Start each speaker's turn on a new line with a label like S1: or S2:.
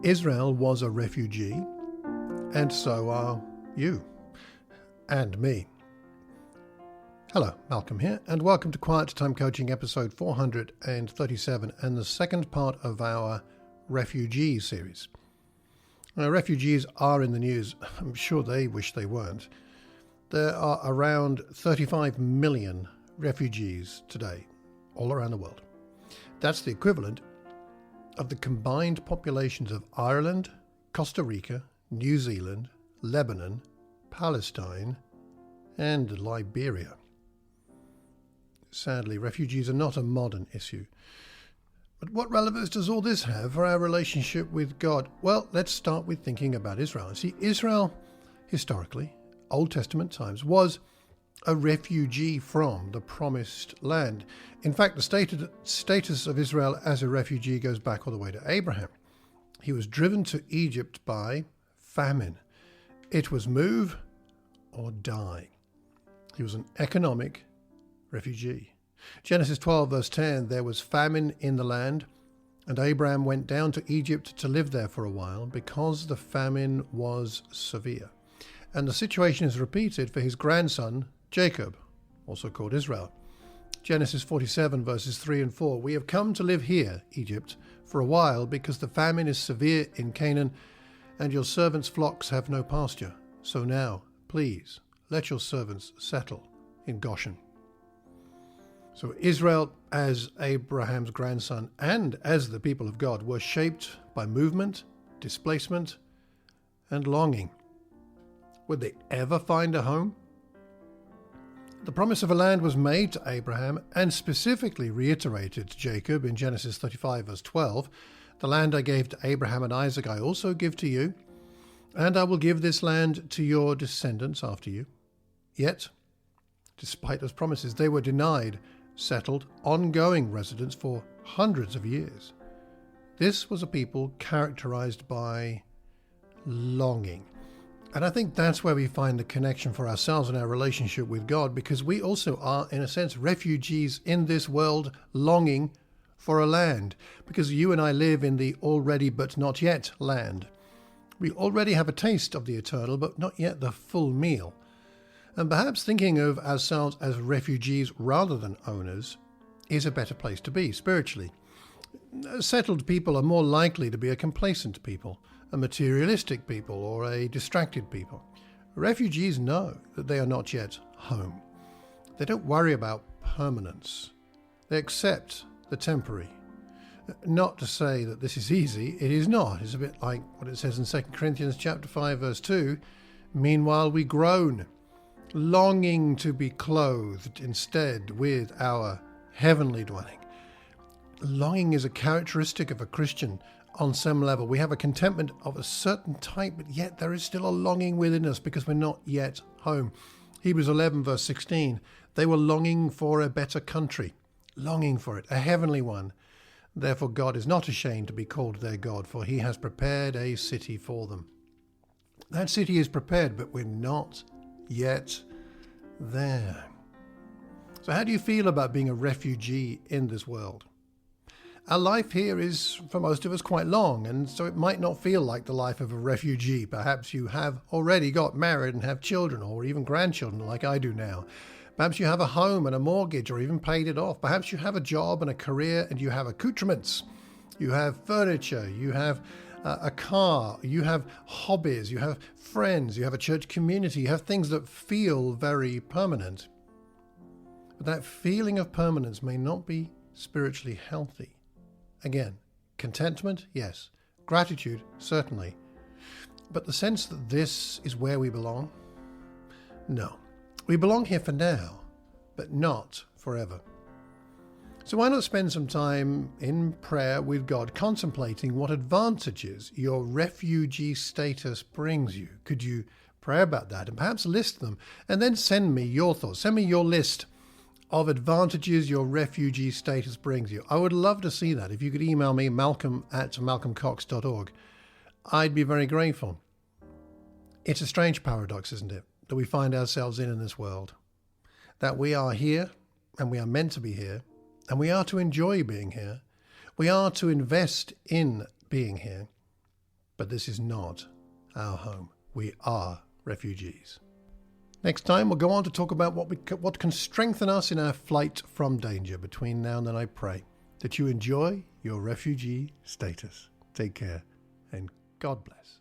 S1: Israel was a refugee, and so are you and me. Hello, Malcolm here, and welcome to Quiet Time Coaching episode 437 and the second part of our Refugee series. Now, refugees are in the news. I'm sure they wish they weren't. There are around 35 million refugees today, all around the world. That's the equivalent of the combined populations of Ireland, Costa Rica, New Zealand, Lebanon, Palestine, and Liberia. Sadly, refugees are not a modern issue. But what relevance does all this have for our relationship with God? Well, let's start with thinking about Israel. See, Israel, historically, Old Testament times, was a refugee from the Promised Land. In fact, the status of Israel as a refugee goes back all the way to Abraham. He was driven to Egypt by famine. It was move or die. He was an economic refugee. Genesis 12 verse 10, there was famine in the land, and Abram went down to Egypt to live there for a while because the famine was severe. And the situation is repeated for his grandson, Jacob, also called Israel. Genesis 47 verses 3 and 4, we have come to live here, Egypt, for a while because the famine is severe in Canaan, and your servants' flocks have no pasture. So now, please, let your servants settle in Goshen. So Israel, as Abraham's grandson and as the people of God, were shaped by movement, displacement, and longing. Would they ever find a home? The promise of a land was made to Abraham and specifically reiterated to Jacob in Genesis 35 verse 12. The land I gave to Abraham and Isaac I also give to you, and I will give this land to your descendants after you. Yet, despite those promises, they were denied settled, ongoing residence for hundreds of years. This was a people characterized by longing. And I think that's where we find the connection for ourselves and our relationship with God, because we also are, in a sense, refugees in this world longing for a land, because you and I live in the already but not yet land. We already have a taste of the eternal, but not yet the full meal. And perhaps thinking of ourselves as refugees rather than owners is a better place to be spiritually. Settled people are more likely to be a complacent people, a materialistic people, or a distracted people. Refugees know that they are not yet home. They don't worry about permanence. They accept the temporary. Not to say that this is easy, it is not. It's a bit like what it says in 2 Corinthians chapter 5 verse 2, meanwhile we groan, longing to be clothed instead with our heavenly dwelling. Longing is a characteristic of a Christian on some level. We have a contentment of a certain type, but yet there is still a longing within us because we're not yet home. Hebrews 11 verse 16, they were longing for a better country, longing for it, a heavenly one. Therefore God is not ashamed to be called their God, for he has prepared a city for them. That city is prepared, but we're not yet there. So how do you feel about being a refugee in this world? Our life here is, for most of us, quite long, and so it might not feel like the life of a refugee. Perhaps you have already got married and have children, or even grandchildren like I do now. Perhaps you have a home and a mortgage, or even paid it off. Perhaps you have a job and a career, and you have accoutrements. You have furniture, you have a car, you have hobbies, you have friends, you have a church community, you have things that feel very permanent. But that feeling of permanence may not be spiritually healthy. Again, contentment, yes. Gratitude, certainly. But the sense that this is where we belong? No. We belong here for now, but not forever. So why not spend some time in prayer with God, contemplating what advantages your refugee status brings you? Could you pray about that and perhaps list them, and then send me your thoughts, send me your list of advantages your refugee status brings you. I would love to see that. If you could email me, malcolm@malcolmcox.org, I'd be very grateful. It's a strange paradox, isn't it, that we find ourselves in this world. That we are here, and we are meant to be here, and we are to enjoy being here. We are to invest in being here. but this is not our home. We are refugees. Next time, we'll go on to talk about what can strengthen us in our flight from danger. Between now and then, I pray that you enjoy your refugee status. Take care, and God bless.